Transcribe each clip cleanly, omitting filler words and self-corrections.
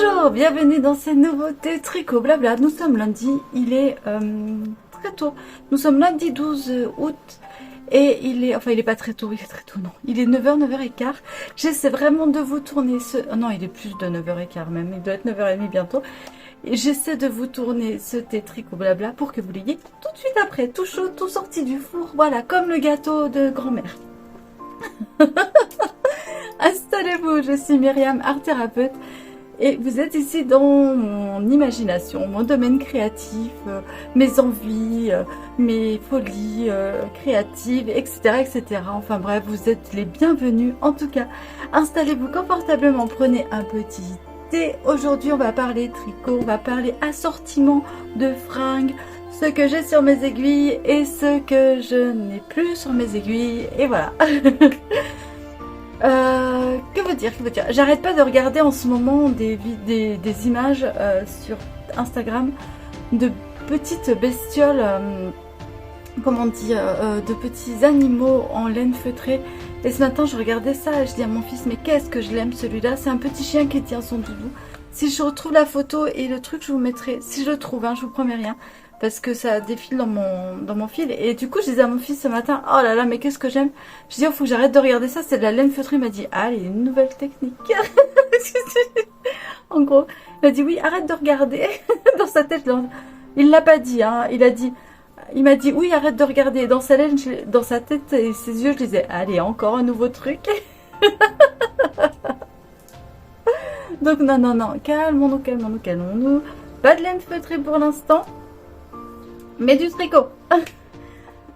Bonjour, bienvenue dans ces nouveautés tricot blabla. Nous sommes lundi, il est très tôt. Nous sommes lundi 12 août et il est pas très tôt, il est très tôt, non. Il est 9h, 9h15. J'essaie vraiment de vous tourner ce... Oh non, il est plus de 9h15 même, il doit être 9h30 bientôt. Et j'essaie de vous tourner ce thé tricot blabla pour que vous l'ayez tout de suite après, tout chaud, tout sorti du four. Voilà, comme le gâteau de grand-mère. Installez-vous, je suis Myriam, art thérapeute. Et vous êtes ici dans mon imagination, mon domaine créatif, mes envies, mes folies créatives, etc., etc. Enfin bref, vous êtes les bienvenus. En tout cas, installez-vous confortablement, prenez un petit thé. Aujourd'hui, on va parler tricot, on va parler assortiment de fringues, ce que j'ai sur mes aiguilles et ce que je n'ai plus sur mes aiguilles. Et voilà. Que veut dire, j'arrête pas de regarder en ce moment des images sur Instagram de petites bestioles, comment on dit, de petits animaux en laine feutrée. Et ce matin je regardais ça et je dis à mon fils, mais qu'est-ce que je l'aime celui-là. C'est un petit chien qui tient son doudou. Si je retrouve la photo et le truc, je vous mettrai, si je le trouve, hein, je vous promets rien, parce que ça défile dans mon fil. Et du coup, je disais à mon fils ce matin, oh là là, mais qu'est-ce que j'aime. Je dis, oh, faut que j'arrête de regarder ça, c'est de la laine feutrée. Il m'a dit, ah, il y a une nouvelle technique. En gros, il m'a dit, oui, arrête de regarder. Dans sa tête, il l'a pas dit, hein. Il m'a dit, oui, arrête de regarder. Dans sa laine, dans sa tête et ses yeux, je disais, allez, encore un nouveau truc. Donc, non, calmons-nous. Pas de laine feutrée pour l'instant. Mais du tricot.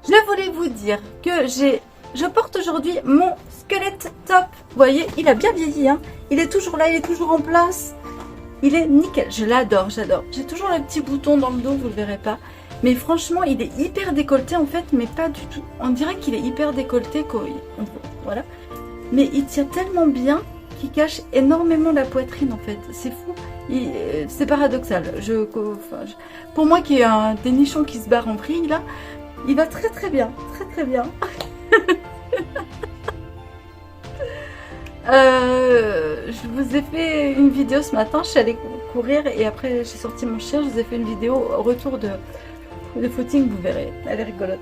Je voulais vous dire que je porte aujourd'hui mon squelette top. Vous voyez, il a bien vieilli, hein. Il est toujours là, il est toujours en place. Il est nickel. Je l'adore, j'adore. J'ai toujours le petit bouton dans le dos, vous le verrez pas. Mais franchement, il est hyper décolleté en fait, mais pas du tout. On dirait qu'il est hyper décolleté, voilà. Mais il tient tellement bien qu'il cache énormément la poitrine en fait. C'est fou. C'est paradoxal. Pour moi qui ai des nichons qui se barrent en vrille là, il va très très bien, très bien. Je vous ai fait une vidéo ce matin, je suis allée courir et après j'ai sorti mon chien, je vous ai fait une vidéo au retour de footing, vous verrez, elle est rigolote.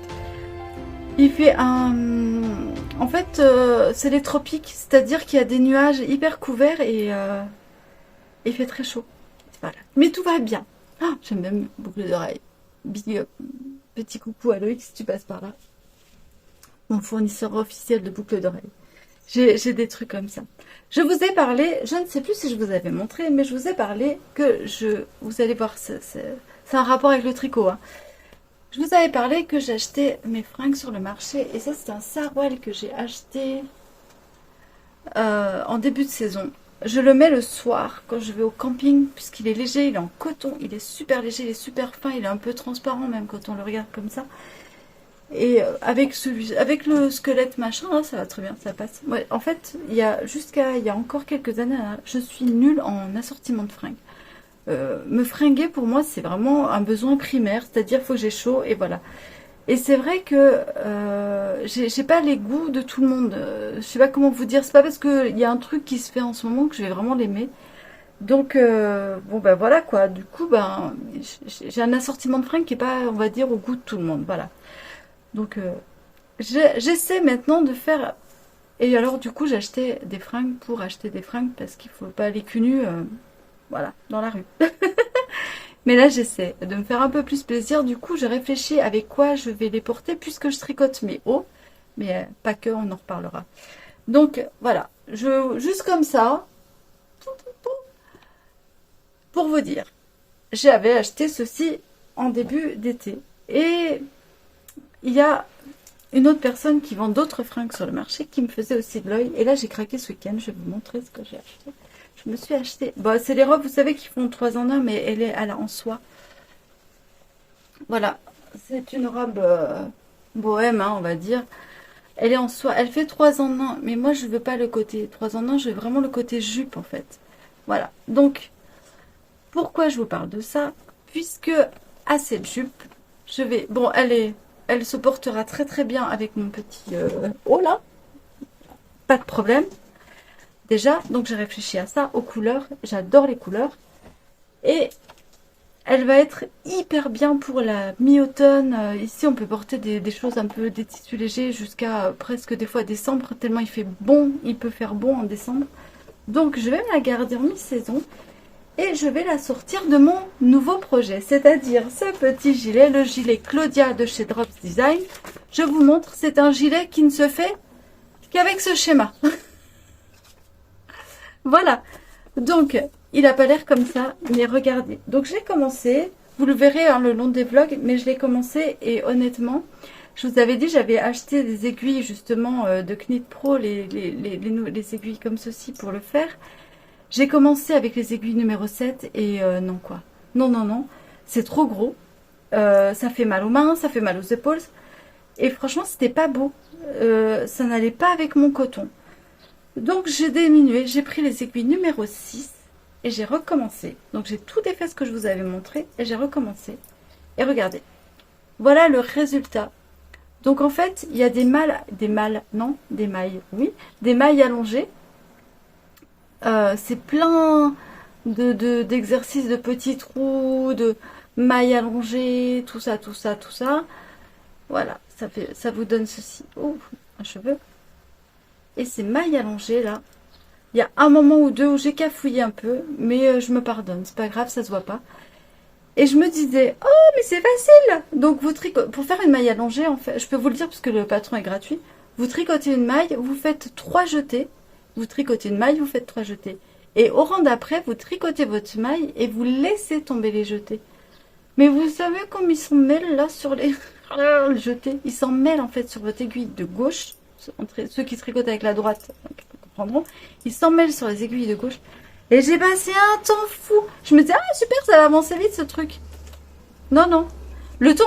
Il fait en fait, c'est les tropiques, c'est-à-dire qu'il y a des nuages hyper couverts et il fait très chaud. Voilà. Mais tout va bien. Ah, j'aime même boucle d'oreille. Big up. Petit coucou à Loïc si tu passes par là. Mon fournisseur officiel de boucles d'oreilles. J'ai des trucs comme ça. Je vous ai parlé, je ne sais plus si je vous avais montré, mais je vous ai parlé que vous allez voir, c'est un rapport avec le tricot. Hein. Je vous avais parlé que j'achetais mes fringues sur le marché. Et ça, c'est un sarouel que j'ai acheté en début de saison. Je le mets le soir quand je vais au camping, puisqu'il est léger, il est en coton, il est super léger, il est super fin, il est un peu transparent même quand on le regarde comme ça. Et avec le squelette machin, là, ça va très bien, ça passe. Ouais, en fait, il y a encore quelques années, là, je suis nulle en assortiment de fringues. Me fringuer pour moi c'est vraiment un besoin primaire, c'est-à-dire il faut que j'ai chaud et voilà. Et c'est vrai que j'ai pas les goûts de tout le monde. Je sais pas comment vous dire, c'est pas parce qu'il y a un truc qui se fait en ce moment que je vais vraiment l'aimer. Donc bon ben voilà quoi, du coup ben j'ai un assortiment de fringues qui est pas, on va dire, au goût de tout le monde, voilà. Donc j'essaie maintenant de faire. Et alors du coup j'ai acheté des fringues pour acheter des fringues parce qu'il faut pas aller cul nu voilà, dans la rue. Mais là j'essaie de me faire un peu plus plaisir. Du coup je réfléchis avec quoi je vais les porter puisque je tricote mes hauts. Mais pas que, on en reparlera. Donc voilà, juste comme ça, pour vous dire, j'avais acheté ceci en début d'été. Et il y a une autre personne qui vend d'autres fringues sur le marché qui me faisait aussi de l'œil. Et là j'ai craqué ce week-end, je vais vous montrer ce que j'ai acheté. Je me suis acheté. Bon, c'est les robes, vous savez, qui font 3 en 1, mais elle est en soie. Voilà. C'est une robe bohème, hein, on va dire. Elle est en soie. Elle fait 3 en 1, mais moi, je veux pas le côté 3 en 1, je veux vraiment le côté jupe, en fait. Voilà. Donc, pourquoi je vous parle de ça? Puisque, à cette jupe, je vais... Bon, elle se portera très très bien avec mon petit haut, là. Pas de problème. déjà. Donc j'ai réfléchi à ça, aux couleurs. J'adore les couleurs. Et elle va être hyper bien pour la mi-automne. Ici, on peut porter des choses un peu, des tissus légers jusqu'à presque des fois décembre, tellement il fait bon, il peut faire bon en décembre. Donc, je vais me la garder en mi-saison et je vais la sortir de mon nouveau projet, c'est-à-dire ce petit gilet, le gilet Claudia de chez Drops Design. Je vous montre, c'est un gilet qui ne se fait qu'avec ce schéma. Voilà. Donc, il n'a pas l'air comme ça, mais regardez. Donc, j'ai commencé, vous le verrez hein, le long des vlogs, mais je l'ai commencé et honnêtement, je vous avais dit, j'avais acheté des aiguilles justement de Knit Pro, les aiguilles comme ceci pour le faire. J'ai commencé avec les aiguilles numéro 7 et non quoi. Non, non, non, c'est trop gros. Ça fait mal aux mains, ça fait mal aux épaules. Et franchement, c'était pas beau. Ça n'allait pas avec mon coton. Donc j'ai diminué, j'ai pris les aiguilles numéro 6 et j'ai recommencé. Donc j'ai tout défait ce que je vous avais montré et j'ai recommencé. Et regardez, voilà le résultat. Donc en fait, il y a des mailles, oui, des mailles allongées. C'est plein d'exercices de petits trous, de mailles allongées, tout ça, tout ça, tout ça. Voilà, ça vous donne ceci. Oh, un cheveu. Et ces mailles allongées là, il y a un moment ou deux où j'ai cafouillé un peu, mais je me pardonne, c'est pas grave, ça se voit pas. Et je me disais, oh mais c'est facile. Donc vous tricotez, pour faire une maille allongée en fait, je peux vous le dire parce que le patron est gratuit. Vous tricotez une maille, vous faites 3 jetés. Vous tricotez une maille, vous faites 3 jetés. Et au rang d'après, vous tricotez votre maille et vous laissez tomber les jetés. Mais vous savez comme ils s'en mêlent là sur les jetés. Ils s'en mêlent en fait sur votre aiguille de gauche. Ceux qui tricotent avec la droite comprendront. Ils s'en mêlent sur les aiguilles de gauche. Et j'ai passé un temps fou. Je me disais, ah super, ça va avancer vite ce truc. Non, non. Le temps,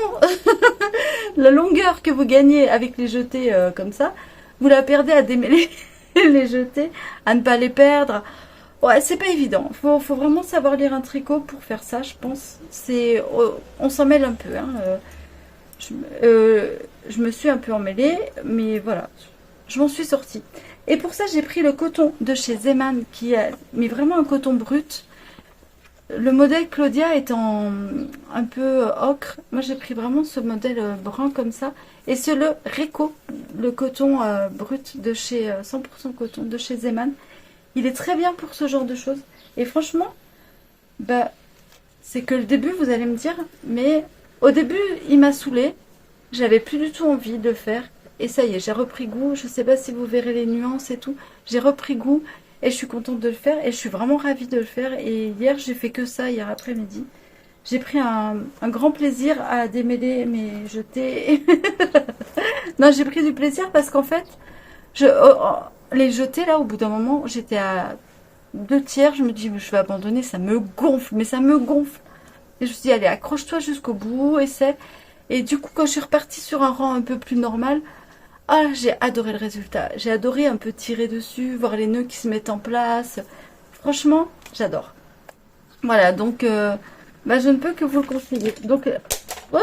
la longueur que vous gagnez avec les jetés comme ça, vous la perdez à démêler les jetés, à ne pas les perdre. Ouais, c'est pas évident. Faut vraiment savoir lire un tricot pour faire ça, je pense. On s'en mêle un peu. Hein. Je me suis un peu emmêlée, mais voilà, je m'en suis sortie. Et pour ça, j'ai pris le coton de chez Zeman, qui est mais vraiment un coton brut. Le modèle Claudia est un peu ocre. Moi, j'ai pris vraiment ce modèle brun comme ça. Et c'est le Reco, le coton brut de chez 100% coton de chez Zeman. Il est très bien pour ce genre de choses. Et franchement, bah, c'est que le début, vous allez me dire, mais au début, il m'a saoulée. J'avais plus du tout envie de le faire. Et ça y est, j'ai repris goût. Je sais pas si vous verrez les nuances et tout. J'ai repris goût et je suis contente de le faire. Et je suis vraiment ravie de le faire. Et hier, j'ai fait que ça, hier après-midi. J'ai pris un grand plaisir à démêler mes jetés. Non, j'ai pris du plaisir parce qu'en fait, les jetés là, au bout d'un moment, j'étais à 2 tiers. Je me dis, je vais abandonner, ça me gonfle. Mais ça me gonfle. Et je me suis dit, allez, accroche-toi jusqu'au bout, essaie. Et du coup, quand je suis repartie sur un rang un peu plus normal, ah, j'ai adoré le résultat. J'ai adoré un peu tirer dessus, voir les nœuds qui se mettent en place. Franchement, j'adore. Voilà, donc bah, je ne peux que vous le conseiller. Donc, oh,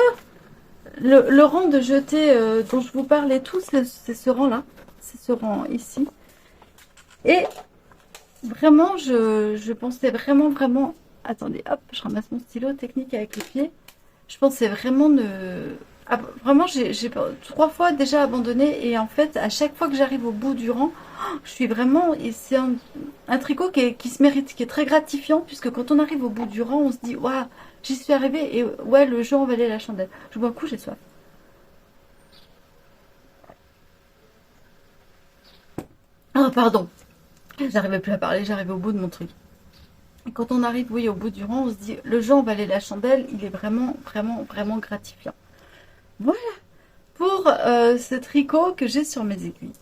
le rang de jeté dont je vous parlais tous, c'est ce rang-là. C'est ce rang ici. Et vraiment, je pensais vraiment... Attendez, hop, je ramasse mon stylo technique avec le pied. Je pensais vraiment vraiment, j'ai 3 fois déjà abandonné. Et en fait, à chaque fois que j'arrive au bout du rang, je suis vraiment... C'est un tricot qui se mérite, qui est très gratifiant. Puisque quand on arrive au bout du rang, on se dit, waouh, j'y suis arrivée. Et ouais, le jeu en valait la chandelle. Je bois un coup, j'ai soif. Ah, pardon. J'arrivais plus à parler, j'arrivais au bout de mon truc. Et quand on arrive, oui, au bout du rang, on se dit, le jeu en valait la chandelle. Il est vraiment gratifiant. Voilà pour ce tricot que j'ai sur mes aiguilles.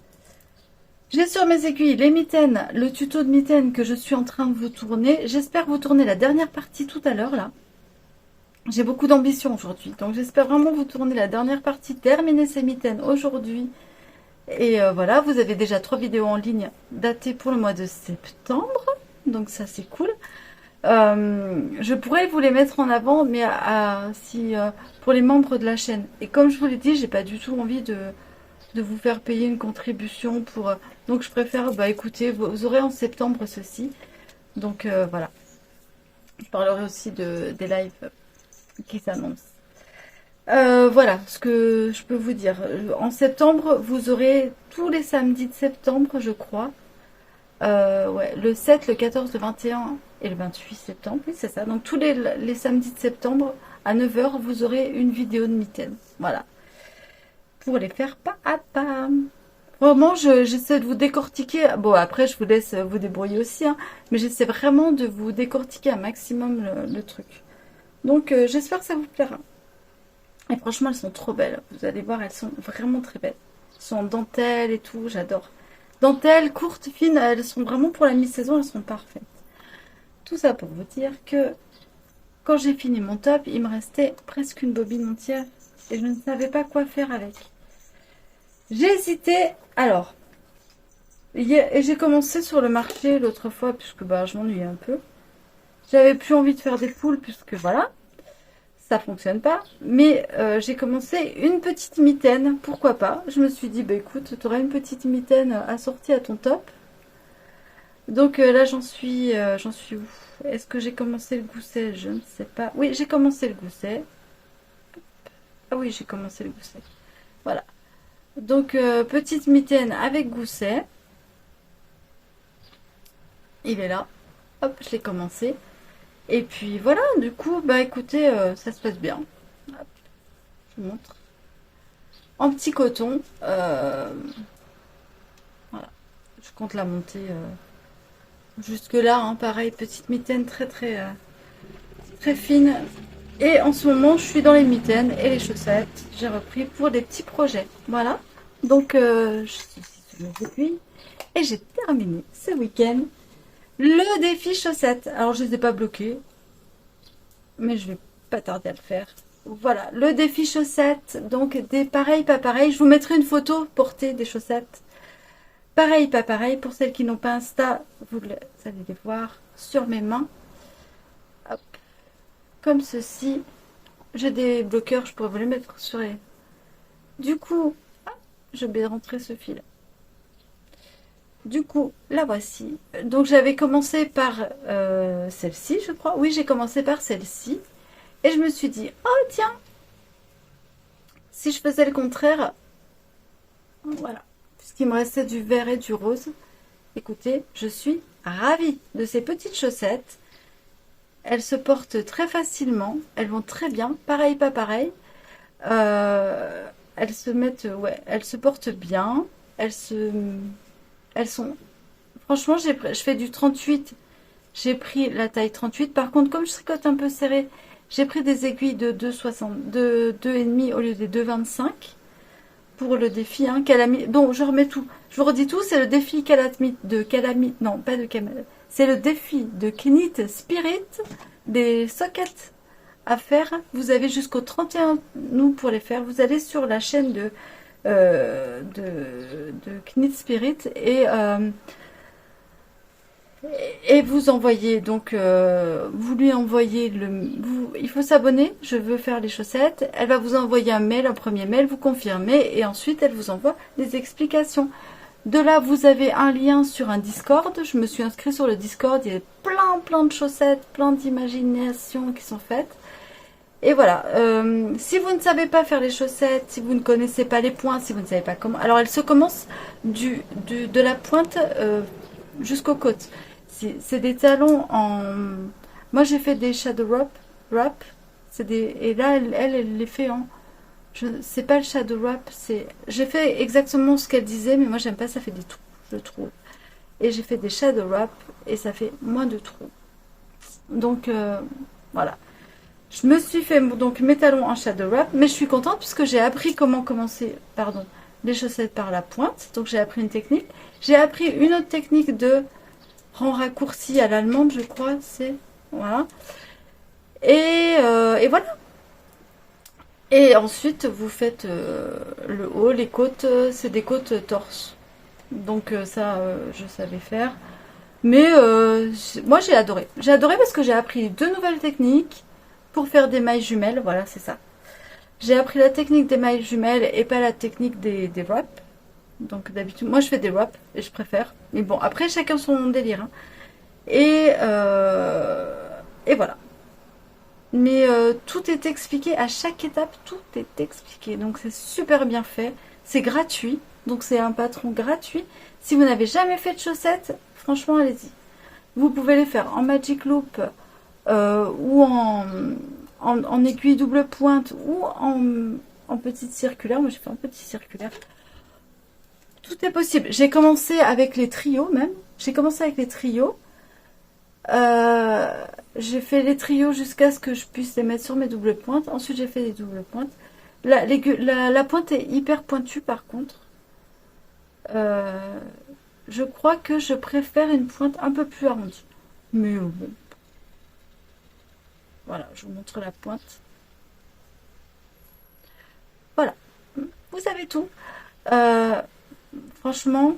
J'ai sur mes aiguilles les mitaines, le tuto de mitaines que je suis en train de vous tourner. J'espère vous tourner la dernière partie tout à l'heure là. J'ai beaucoup d'ambition aujourd'hui, donc j'espère vraiment vous tourner la dernière partie, terminer ces mitaines aujourd'hui. Et voilà, vous avez déjà 3 vidéos en ligne datées pour le mois de septembre, donc ça c'est cool. Je pourrais vous les mettre en avant, mais pour les membres de la chaîne. Et comme je vous l'ai dit, j'ai pas du tout envie de vous faire payer une contribution pour... Donc je préfère, bah écoutez, vous aurez en septembre ceci. Donc voilà. Je parlerai aussi des lives qui s'annoncent. Voilà ce que je peux vous dire. En septembre, vous aurez tous les samedis de septembre, je crois. Ouais, le 7, le 14, le 21 et le 28 septembre. Oui, c'est ça. Donc tous les samedis de septembre, à 9 h, vous aurez une vidéo de mitaines. Voilà. Pour les faire pas à pas. Vraiment, j'essaie de vous décortiquer. Bon, après, je vous laisse vous débrouiller aussi, hein, mais j'essaie vraiment de vous décortiquer un maximum le truc. Donc, j'espère que ça vous plaira. Et franchement, elles sont trop belles. Vous allez voir, elles sont vraiment très belles. Elles sont en dentelle et tout, j'adore. Dentelle, courte, fine, elles sont vraiment pour la mi-saison, elles sont parfaites. Tout ça pour vous dire que quand j'ai fini mon top, il me restait presque une bobine entière et je ne savais pas quoi faire avec. J'ai hésité. Alors, et j'ai commencé sur le marché l'autre fois puisque bah, je m'ennuyais un peu. J'avais plus envie de faire des poules puisque voilà, ça fonctionne pas. Mais j'ai commencé une petite mitaine, pourquoi pas. Je me suis dit, bah écoute, tu auras une petite mitaine assortie à ton top. Donc là, j'en suis où? Est-ce que j'ai commencé le gousset? Je ne sais pas. Oui, j'ai commencé le gousset. Ah oui, j'ai commencé le gousset. Voilà. Donc, petite mitaine avec gousset. Il est là. Hop, je l'ai commencé. Et puis voilà, du coup, bah écoutez, ça se passe bien. Hop, je vous montre. En petit coton. Voilà. Je compte la monter jusque là. Hein, pareil, petite mitaine très très très fine. Et en ce moment, je suis dans les mitaines et les chaussettes. J'ai repris pour des petits projets. Voilà. Donc, je suis sur mes aiguilles. Et j'ai terminé ce week-end le défi chaussettes. Alors, je ne les ai pas bloqués. Mais je vais pas tarder à le faire. Voilà, le défi chaussettes. Donc, des pareils, pas pareils. Je vous mettrai une photo portée des chaussettes. Pareil, pas pareil. Pour celles qui n'ont pas Insta, vous allez les voir sur mes mains. Hop. Comme ceci. J'ai des bloqueurs, je pourrais vous les mettre sur les... Du coup, je vais rentrer ce fil. Du coup, la voici. Donc j'avais commencé par celle-ci, je crois. Oui, j'ai commencé par celle-ci. Et je me suis dit, oh tiens, si je faisais le contraire, voilà. Puisqu'il me restait du vert et du rose. Écoutez, je suis ravie de ces petites chaussettes. Elles se portent très facilement. Elles vont très bien. Pareil, pas pareil. Elles se mettent... Ouais, elles se portent bien. Elles sont... Franchement, je fais du 38. J'ai pris la taille 38. Par contre, comme je tricote un peu serré, j'ai pris des aiguilles de 2,60, de 2,5 au lieu des 2,25 pour le défi. Hein, bon, je remets tout. Je vous redis tout. C'est le défi Calamite. Non, pas de Calamite. C'est le défi de Knit Spirit des sockets à faire. Vous avez jusqu'au 31 août pour les faire. Vous allez sur la chaîne de Knit Spirit et vous envoyez donc vous lui envoyez il faut s'abonner, je veux faire les chaussettes, elle va vous envoyer un mail, un premier mail, vous confirmez et ensuite elle vous envoie des explications. De là vous avez un lien sur un Discord, je me suis inscrite sur le Discord, il y a plein de chaussettes, plein d'imaginations qui sont faites. Et voilà, si vous ne savez pas faire les chaussettes, si vous ne connaissez pas les points, si vous ne savez pas comment... Alors, elles se commencent de la pointe jusqu'aux côtes. C'est des talons en... Moi, j'ai fait des shadow wrap. Et là, elle les fait en... C'est pas le shadow wrap, c'est... J'ai fait exactement ce qu'elle disait, mais moi, j'aime pas, ça fait des trous, je trouve. Et j'ai fait des shadow wrap, et ça fait moins de trous. Donc, voilà. Je me suis fait donc mes talons en shadow wrap, mais je suis contente puisque j'ai appris comment commencer, les chaussettes par la pointe. Donc j'ai appris une technique. J'ai appris une autre technique de rang raccourci à l'allemande, je crois. C'est voilà. Et voilà. Et ensuite vous faites le haut, les côtes, c'est des côtes torse. Donc ça, je savais faire. Mais moi j'ai adoré. J'ai adoré parce que j'ai appris 2 nouvelles techniques. Pour faire des mailles jumelles, voilà, c'est ça. J'ai appris la technique des mailles jumelles et pas la technique des wraps. Donc d'habitude, moi je fais des wraps et je préfère. Mais bon, après chacun son délire. Hein. Et voilà. Mais tout est expliqué, à chaque étape, tout est expliqué. Donc c'est super bien fait. C'est gratuit. Donc c'est un patron gratuit. Si vous n'avez jamais fait de chaussettes, franchement, allez-y. Vous pouvez les faire en Magic Loop ou en aiguille double pointe ou en petite circulaire. Moi j'ai fait en petit circulaire. Tout est possible. J'ai commencé avec les trios même. J'ai commencé avec les trios. J'ai fait les trios jusqu'à ce que je puisse les mettre sur mes doubles pointes. Ensuite, j'ai fait les doubles pointes. La pointe est hyper pointue par contre. Je crois que je préfère une pointe un peu plus arrondie. Mais bon. Voilà, je vous montre la pointe. Voilà. Vous savez tout. Franchement,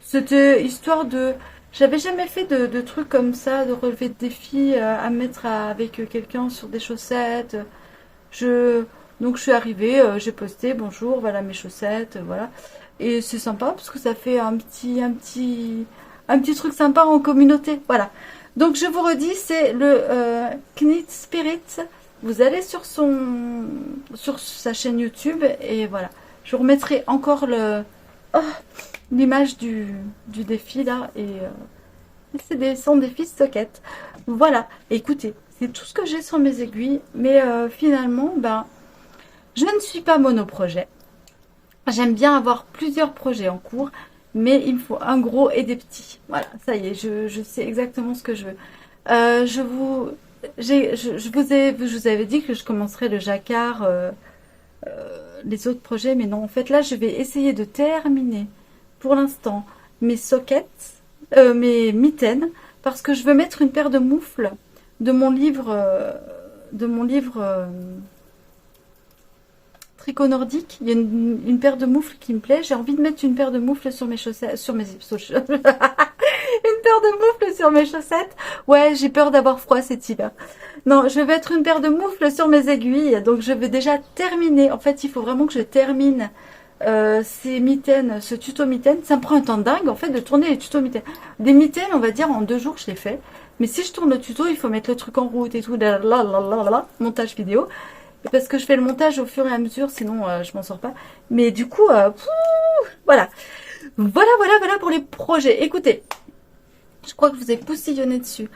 c'était histoire de... J'avais jamais fait de trucs comme ça, de relever de défis à mettre avec quelqu'un sur des chaussettes. Donc je suis arrivée, j'ai posté bonjour, voilà mes chaussettes, voilà. Et c'est sympa parce que ça fait un petit truc sympa en communauté, voilà. Donc je vous redis, c'est le Knit Spirit. Vous allez sur sa chaîne YouTube et voilà. Je vous remettrai encore l'image du défi là et c'est son défi socket. Voilà, écoutez, c'est tout ce que j'ai sur mes aiguilles, mais finalement, ben, je ne suis pas monoprojet. J'aime bien avoir plusieurs projets en cours, mais il me faut un gros et des petits. Voilà, ça y est, je sais exactement ce que je veux. Je vous avais dit que je commencerais le jacquard, les autres projets, mais non, en fait là, je vais essayer de terminer pour l'instant mes sockets, mes mitaines, parce que je veux mettre une paire de moufles de mon livre, tricot nordique. Il y a une paire de moufles qui me plaît. J'ai envie de mettre une paire de moufles sur mes chaussettes, une paire de moufles sur mes chaussettes. Ouais, j'ai peur d'avoir froid cet hiver. Non, je vais mettre une paire de moufles sur mes aiguilles. Donc je vais déjà terminer. En fait, il faut vraiment que je termine ces mitaines, ce tuto mitaine. Ça me prend un temps dingue en fait de tourner les tutos mitaines. Des mitaines, on va dire en 2 jours je les fais. Mais si je tourne le tuto, il faut mettre le truc en route et tout, montage vidéo. Parce que je fais le montage au fur et à mesure, sinon je m'en sors pas. Mais du coup, voilà. Voilà pour les projets. Écoutez, je crois que je vous ai poussillonné dessus.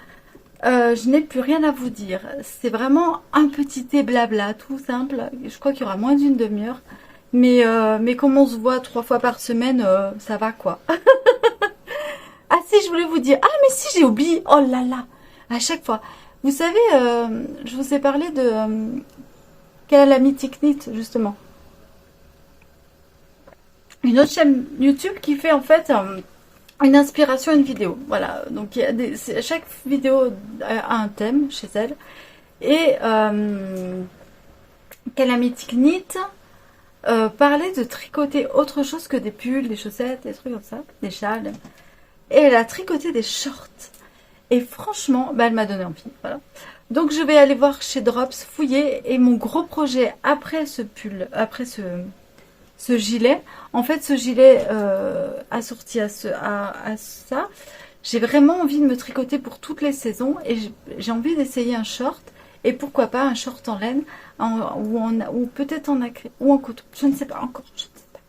Je n'ai plus rien à vous dire. C'est vraiment un petit thé blabla, tout simple. Je crois qu'il y aura moins d'une demi-heure. Mais comme on se voit 3 fois par semaine, ça va quoi. Ah si, je voulais vous dire. Ah mais si, j'ai oublié. Oh là là. À chaque fois. Vous savez, je vous ai parlé de... Calamity Knit, justement. Une autre chaîne YouTube qui fait en fait une inspiration, une vidéo. Voilà, donc il y a chaque vidéo a un thème chez elle. Et Calamity Knit parlait de tricoter autre chose que des pulls, des chaussettes, des trucs comme ça, des châles. Et elle a tricoté des shorts. Et franchement, bah, elle m'a donné envie. Voilà. Donc je vais aller voir chez Drops, fouiller. Et mon gros projet après ce pull, après ce gilet, en fait ce gilet assorti à ça, j'ai vraiment envie de me tricoter pour toutes les saisons. Et j'ai envie d'essayer un short. Et pourquoi pas un short en laine, ou peut-être en acrylique, ou en coton. Je ne sais pas encore, je ne sais pas.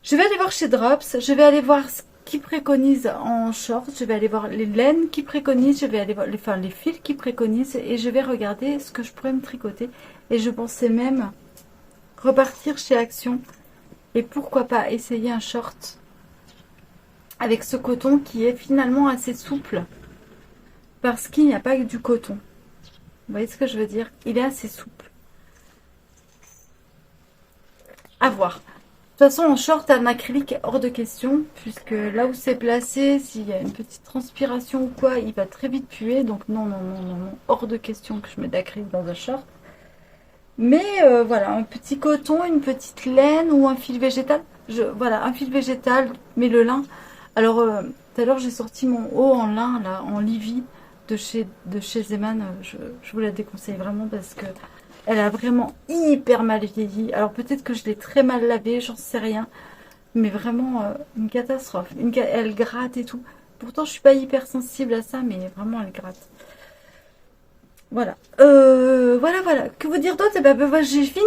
Je vais aller voir chez Drops, je vais aller voir ce qui préconise en short, je vais aller voir les laines qui préconisent, je vais aller voir les fils qui préconisent et je vais regarder ce que je pourrais me tricoter. Et je pensais même repartir chez Action et pourquoi pas essayer un short avec ce coton qui est finalement assez souple parce qu'il n'y a pas que du coton. Vous voyez ce que je veux dire? Il est assez souple. À voir. De toute façon, en short en acrylique, hors de question, puisque là où c'est placé, s'il y a une petite transpiration ou quoi, il va très vite puer. Donc non, hors de question que je mette d'acrylique dans un short. Mais voilà, un petit coton, une petite laine ou un fil végétal. Voilà, un fil végétal, mais le lin. Alors, tout à l'heure, j'ai sorti mon haut en lin, là, en Livy, de chez Zeman. Je vous la déconseille vraiment parce que Elle a vraiment hyper mal vieilli. Alors peut-être que je l'ai très mal lavée, j'en sais rien. Mais vraiment une catastrophe. Elle gratte et tout. Pourtant je suis pas hyper sensible à ça, mais vraiment elle gratte. Voilà. Voilà. Que vous dire d'autre? Eh ben, voilà, j'ai fini.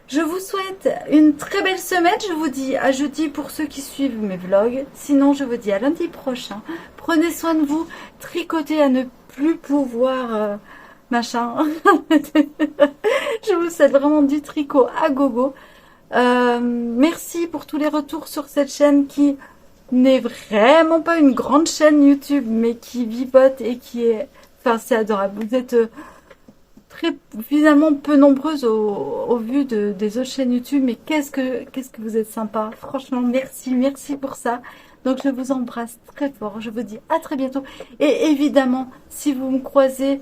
Je vous souhaite une très belle semaine. Je vous dis à jeudi pour ceux qui suivent mes vlogs. Sinon, je vous dis à lundi prochain. Prenez soin de vous. Tricotez à ne plus pouvoir machin. Je vous souhaite vraiment du tricot à gogo. Merci pour tous les retours sur cette chaîne qui n'est vraiment pas une grande chaîne YouTube, mais qui vivote et qui est... Enfin, c'est adorable. Vous êtes très, finalement, peu nombreuses au vu des autres chaînes YouTube, mais qu'est-ce que vous êtes sympa. Franchement, merci pour ça. Donc, je vous embrasse très fort. Je vous dis à très bientôt. Et évidemment, si vous me croisez,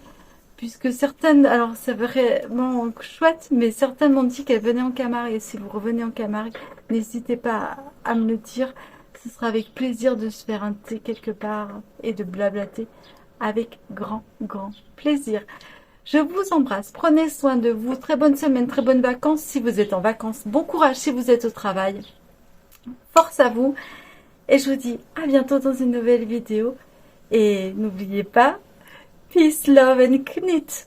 puisque certaines, alors c'est vraiment chouette, mais certaines m'ont dit qu'elles venaient en Camargue. Et si vous revenez en Camargue, n'hésitez pas à me le dire. Ce sera avec plaisir de se faire un thé quelque part et de blablater avec grand plaisir. Je vous embrasse, prenez soin de vous, très bonne semaine, très bonnes vacances si vous êtes en vacances, bon courage si vous êtes au travail, force à vous et je vous dis à bientôt dans une nouvelle vidéo et n'oubliez pas, peace, love and knit.